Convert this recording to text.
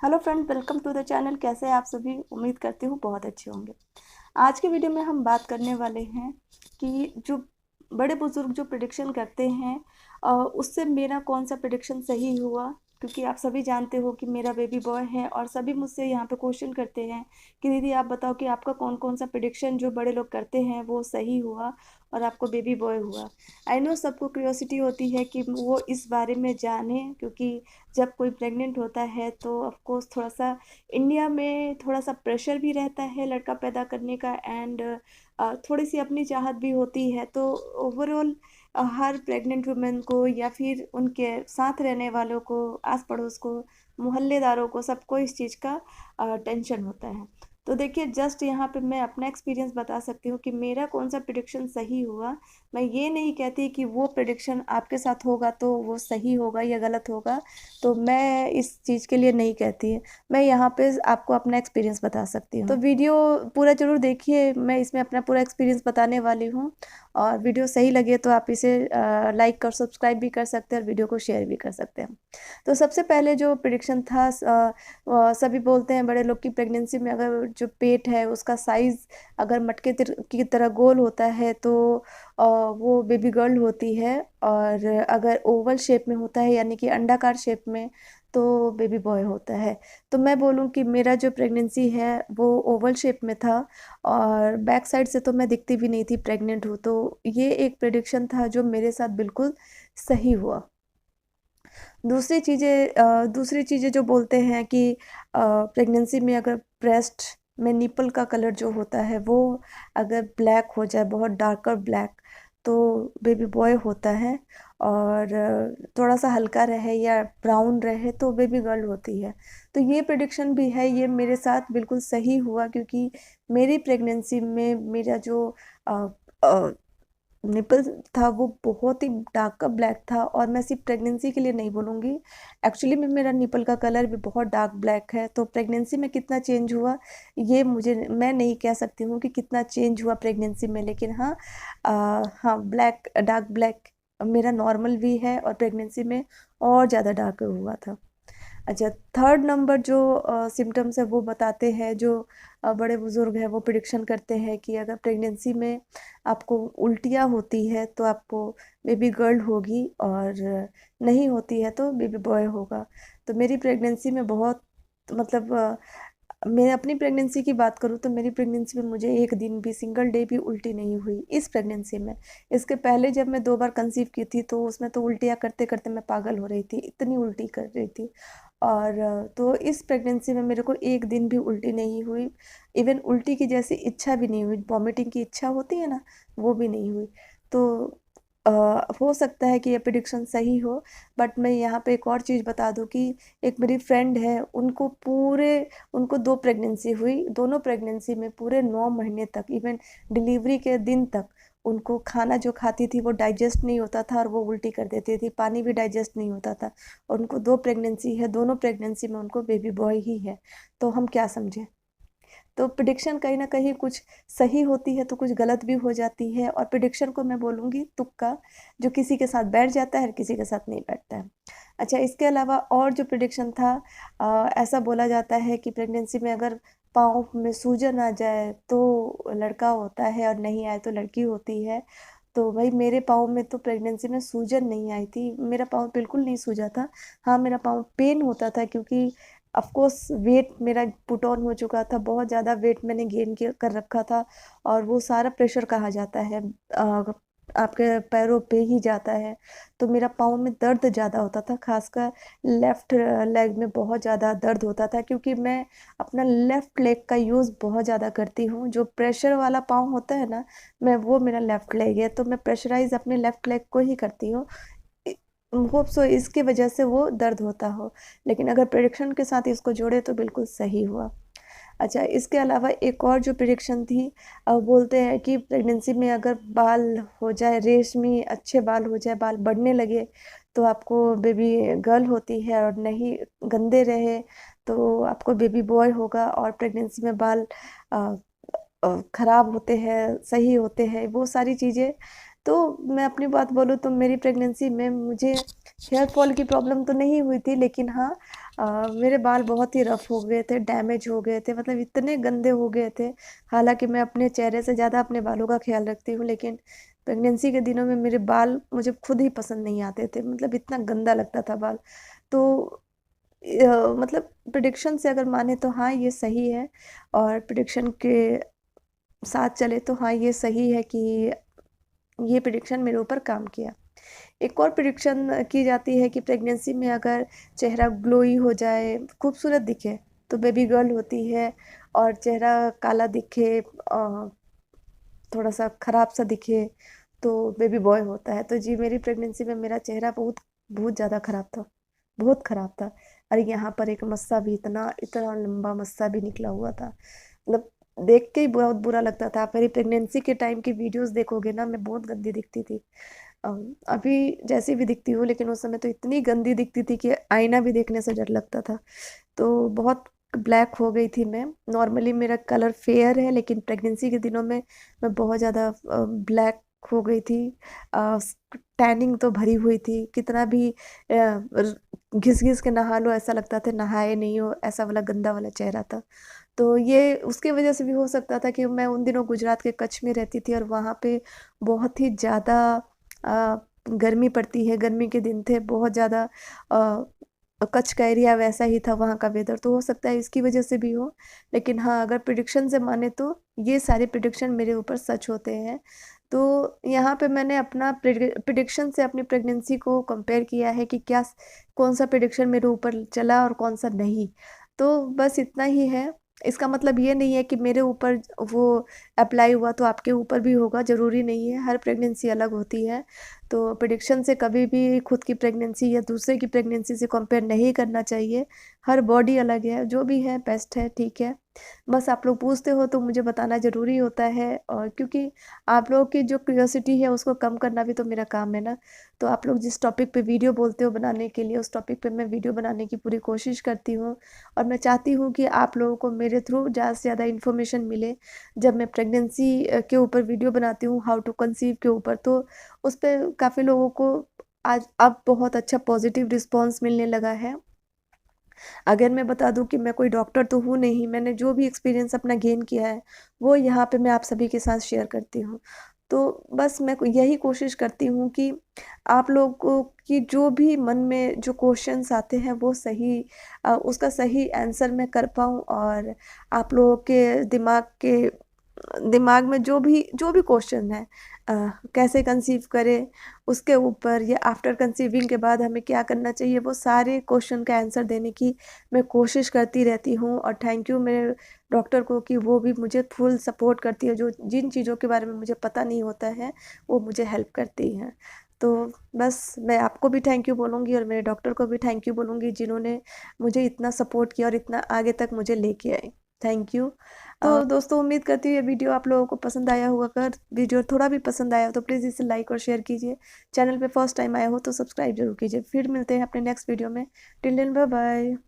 Hello friend, welcome to the channel. कैसे हैं आप सभी? उम्मीद करती हूँ बहुत अच्छे होंगे। आज के वीडियो में हम बात करने वाले हैं कि जो बड़े बुजुर्ग जो प्रिडिक्शन करते हैं उससे मेरा कौन सा प्रिडिक्शन सही हुआ। क्योंकि आप सभी जानते हो कि मेरा बेबी बॉय है और सभी मुझसे यहाँ पे क्वेश्चन करते हैं कि दीदी आप बताओ कि आपका कौन कौन सा प्रिडिक्शन जो बड़े लोग करते हैं वो सही हुआ और आपको बेबी बॉय हुआ। आई नो सबको क्यूरियोसिटी होती है कि वो इस बारे में जाने, क्योंकि जब कोई प्रेग्नेंट होता है तो ऑफ कोर्स थोड़ा सा इंडिया में थोड़ा सा प्रेशर भी रहता है लड़का पैदा करने का, एंड थोड़ी सी अपनी चाहत भी होती है। तो ओवरऑल हर प्रेग्नेंट वुमेन को या फिर उनके साथ रहने वालों को, आस पड़ोस को, मोहल्लेदारों को, सबको इस चीज़ का टेंशन होता है। तो देखिए, जस्ट यहाँ पे मैं अपना एक्सपीरियंस बता सकती हूँ कि मेरा कौन सा प्रिडिक्शन सही हुआ। मैं ये नहीं कहती कि वो प्रिडिक्शन आपके साथ होगा तो वो सही होगा या गलत होगा, तो मैं इस चीज़ के लिए नहीं कहती है। मैं यहाँ पे आपको अपना एक्सपीरियंस बता सकती हूँ। तो वीडियो पूरा ज़रूर देखिए, मैं इसमें अपना पूरा एक्सपीरियंस बताने वाली हूँ। और वीडियो सही लगे तो आप इसे लाइक कर, सब्सक्राइब भी कर सकते हैं और वीडियो को शेयर भी कर सकते हैं। तो सबसे पहले जो प्रिडिक्शन था, सभी बोलते हैं बड़े लोग की प्रेगनेंसी में अगर जो पेट है उसका साइज़ अगर मटके की तरह गोल होता है तो वो बेबी गर्ल होती है, और अगर ओवल शेप में होता है यानी कि अंडाकार शेप में तो बेबी बॉय होता है। तो मैं बोलूँ कि मेरा जो प्रेगनेंसी है वो ओवल शेप में था, और बैक साइड से तो मैं दिखती भी नहीं थी प्रेग्नेंट हूँ। तो ये एक प्रेडिक्शन था जो मेरे साथ बिल्कुल सही हुआ। दूसरी चीज़ें जो बोलते हैं कि प्रेगनेंसी में अगर ब्रेस्ट में निपल का कलर जो होता है वो अगर ब्लैक हो जाए, बहुत डार्कर ब्लैक, तो बेबी बॉय होता है। और थोड़ा सा हल्का रहे या ब्राउन रहे तो बेबी गर्ल होती है। तो ये प्रेडिक्शन भी है, ये मेरे साथ बिल्कुल सही हुआ, क्योंकि मेरी प्रेगनेंसी में मेरा जो अ, अ, निपल था वो बहुत ही डार्क ब्लैक था। और मैं सिर्फ प्रेगनेंसी के लिए नहीं बोलूँगी, एक्चुअली में मेरा निपल का कलर भी बहुत डार्क ब्लैक है। तो प्रेगनेंसी में कितना चेंज हुआ ये मुझे, मैं नहीं कह सकती हूँ कि कितना चेंज हुआ प्रेगनेंसी में, लेकिन हाँ, हाँ, ब्लैक, डार्क ब्लैक मेरा नॉर्मल भी है और प्रेगनेंसी में और ज़्यादा डार्क हुआ था। अच्छा, थर्ड नंबर जो सिम्टम्स है वो बताते हैं, जो बड़े बुजुर्ग हैं वो प्रिडिक्शन करते हैं कि अगर प्रेगनेंसी में आपको उल्टियाँ होती है तो आपको बेबी गर्ल होगी, और नहीं होती है तो बेबी बॉय होगा। तो मेरी प्रेगनेंसी में बहुत, मतलब मैं अपनी प्रेगनेंसी की बात करूँ तो मेरी प्रेगनेंसी में मुझे एक दिन भी, सिंगल डे भी उल्टी नहीं हुई इस प्रेगनेंसी में। इसके पहले जब मैं 2 बार कंसीव की थी तो उसमें तो उल्टियाँ करते करते मैं पागल हो रही थी, इतनी उल्टी कर रही थी। और तो इस प्रेगनेंसी में मेरे को एक दिन भी उल्टी नहीं हुई। इवन उल्टी की जैसी इच्छा भी नहीं हुई, वॉमिटिंग की इच्छा होती है ना, वो भी नहीं हुई। तो अ, हो सकता है कि ये प्रिडिक्शन सही हो। बट मैं यहाँ पे एक और चीज़ बता दूँ कि एक मेरी फ्रेंड है, उनको 2 प्रेगनेंसी हुई। दोनों प्रेगनेंसी में पूरे 9 महीने तक, इवन डिलीवरी के दिन तक, उनको खाना जो खाती थी वो डाइजेस्ट नहीं होता था और वो उल्टी कर देती थी, पानी भी डाइजेस्ट नहीं होता था। और उनको 2 प्रेगनेंसी है, दोनों प्रेगनेंसी में उनको बेबी बॉय ही है। तो हम क्या समझें? तो प्रिडिक्शन कहीं न कहीं कुछ सही होती है तो कुछ गलत भी हो जाती है, और प्रिडिक्शन को मैं बोलूँगी तुक्का, जो किसी के साथ बैठ जाता है और किसी के साथ नहीं बैठता है। अच्छा, इसके अलावा और जो प्रिडिक्शन था, ऐसा बोला जाता है कि प्रेगनेंसी में अगर पाँव में सूजन आ जाए तो लड़का होता है और नहीं आए तो लड़की होती है। तो भई मेरे पाँव में तो प्रेगनेंसी में सूजन नहीं आई थी, मेरा पाँव बिल्कुल नहीं सूजा था। हाँ, मेरा पाँव पेन होता था, क्योंकि ऑफ़ कोर्स वेट मेरा पुट ऑन हो चुका था, बहुत ज़्यादा वेट मैंने गेन किया कर रखा था, और वो सारा प्रेशर कहा जाता है आपके पैरों पे ही जाता है। तो मेरा पाँव में दर्द ज़्यादा होता था, ख़ासकर लेफ़्ट लेग में बहुत ज़्यादा दर्द होता था, क्योंकि मैं अपना लेफ़्ट लेग का यूज़ बहुत ज़्यादा करती हूँ। जो प्रेशर वाला पाँव होता है ना, वो मेरा लेफ़्ट लेग है, तो मैं प्रेशराइज़ अपने लेफ़्ट लेग को ही करती हूँ। इ होप सो इसकी वजह से वो दर्द होता हो। लेकिन अगर प्रेडिक्शन के साथ इसको जोड़े तो बिल्कुल सही हुआ। अच्छा, इसके अलावा एक और जो प्रेडिक्शन थी, बोलते हैं कि प्रेगनेंसी में अगर बाल हो जाए रेशमी, अच्छे बाल हो जाए, बाल बढ़ने लगे तो आपको बेबी गर्ल होती है, और नहीं गंदे रहे तो आपको बेबी बॉय होगा। और प्रेगनेंसी में बाल अ ख़राब होते हैं, सही होते हैं, वो सारी चीज़ें। तो मैं अपनी बात बोलूँ तो मेरी प्रेगनेंसी में मुझे हेयर फॉल की प्रॉब्लम तो नहीं हुई थी, लेकिन हाँ मेरे बाल बहुत ही रफ़ हो गए थे, डैमेज हो गए थे, मतलब इतने गंदे हो गए थे। हालाँकि मैं अपने चेहरे से ज़्यादा अपने बालों का ख़्याल रखती हूँ, लेकिन प्रेगनेंसी के दिनों में मेरे बाल मुझे खुद ही पसंद नहीं आते थे, मतलब इतना गंदा लगता था बाल। तो मतलब प्रेडिक्शन से अगर माने तो हाँ, ये सही है, और प्रेडिक्शन के साथ चले तो हाँ, ये सही है कि ये प्रेडिक्शन मेरे ऊपर काम किया। एक और प्रेडिक्शन की जाती है कि प्रेगनेंसी में अगर चेहरा ग्लोई हो जाए, खूबसूरत दिखे, तो बेबी गर्ल होती है, और चेहरा काला दिखे, थोड़ा सा ख़राब सा दिखे, तो बेबी बॉय होता है। तो जी, मेरी प्रेगनेंसी में मेरा चेहरा बहुत बहुत ज़्यादा ख़राब था, बहुत ख़राब था। अरे यहाँ पर एक मस्सा भी, इतना इतना लंबा मस्सा भी निकला हुआ था, मतलब देख के ही बहुत बुरा लगता था। आप मेरी प्रेगनेंसी के टाइम की वीडियोस देखोगे ना, मैं बहुत गंदी दिखती थी। अभी जैसी भी दिखती हूँ, लेकिन उस समय तो इतनी गंदी दिखती थी कि आईना भी देखने से डर लगता था। तो बहुत ब्लैक हो गई थी मैं। नॉर्मली मेरा कलर फेयर है, लेकिन प्रेगनेंसी के दिनों में मैं बहुत ज़्यादा ब्लैक हो गई थी। टैनिंग तो भरी हुई थी, कितना भी घिस घिस के नहा लो ऐसा लगता था नहाए नहीं हो, ऐसा वाला गंदा वाला चेहरा था। तो ये उसकी वजह से भी हो सकता था कि मैं उन दिनों गुजरात के कच्छ में रहती थी, और वहाँ पे बहुत ही ज़्यादा गर्मी पड़ती है, गर्मी के दिन थे बहुत ज़्यादा। कच्छ का एरिया वैसा ही था वहाँ का वेदर, तो हो सकता है इसकी वजह से भी हो। लेकिन हाँ, अगर प्रिडिक्शन से माने तो ये सारे प्रिडिक्शन मेरे ऊपर सच होते हैं। तो यहाँ पे मैंने अपना प्रिडिक्शन से अपनी प्रेगनेंसी को कंपेयर किया है कि क्या कौन सा प्रिडिक्शन मेरे ऊपर चला और कौन सा नहीं। तो बस इतना ही है। इसका मतलब ये नहीं है कि मेरे ऊपर वो अप्लाई हुआ तो आपके ऊपर भी होगा, ज़रूरी नहीं है, हर प्रेगनेंसी अलग होती है। तो प्रेडिक्शन से कभी भी खुद की प्रेगनेंसी या दूसरे की प्रेगनेंसी से कंपेयर नहीं करना चाहिए। हर बॉडी अलग है, जो भी है बेस्ट है, ठीक है। बस आप लोग पूछते हो तो मुझे बताना ज़रूरी होता है, और क्योंकि आप लोगों की जो क्यूरियोसिटी है उसको कम करना भी तो मेरा काम है ना। तो आप लोग जिस टॉपिक पे वीडियो बोलते हो बनाने के लिए, उस टॉपिक पे मैं वीडियो बनाने की पूरी कोशिश करती हूँ, और मैं चाहती हूँ कि आप लोगों को मेरे थ्रू ज़्यादा से ज़्यादा इन्फॉर्मेशन मिले। जब मैं प्रेगनेंसी के ऊपर वीडियो बनाती हूँ, हाउ टू कंसीव के ऊपर, तो उस पे काफ़ी लोगों को आज अब बहुत अच्छा पॉजिटिव रिस्पॉन्स मिलने लगा है। अगर मैं बता दूँ कि मैं कोई डॉक्टर तो हूँ नहीं, मैंने जो भी एक्सपीरियंस अपना गेन किया है, वो यहाँ पे मैं आप सभी के साथ शेयर करती हूँ। तो बस मैं यही कोशिश करती हूँ कि आप लोगों की जो भी मन में जो क्वेश्चन्स आते हैं, वो सही उसका सही आंसर मैं कर पाऊँ, और आप लोगों के दिमाग में जो भी क्वेश्चन है, कैसे कंसीव करें उसके ऊपर, या आफ्टर कंसीविंग के बाद हमें क्या करना चाहिए, वो सारे क्वेश्चन का आंसर देने की मैं कोशिश करती रहती हूँ। और थैंक यू मेरे डॉक्टर को कि वो भी मुझे फुल सपोर्ट करती है, जो जिन चीज़ों के बारे में मुझे पता नहीं होता है वो मुझे हेल्प करती हैं। तो बस मैं आपको भी थैंक यू बोलूँगी, और मेरे डॉक्टर को भी थैंक यू बोलूँगी, जिन्होंने मुझे इतना सपोर्ट किया और इतना आगे तक मुझे लेके आए। Thank you. तो दोस्तों, उम्मीद करती हूँ ये वीडियो आप लोगों को पसंद आया होगा। अगर वीडियो थोड़ा भी पसंद आया हो तो प्लीज़ इसे लाइक और शेयर कीजिए। चैनल पे फर्स्ट टाइम आया हो तो सब्सक्राइब जरूर कीजिए। फिर मिलते हैं अपने नेक्स्ट वीडियो में। Till then bye bye.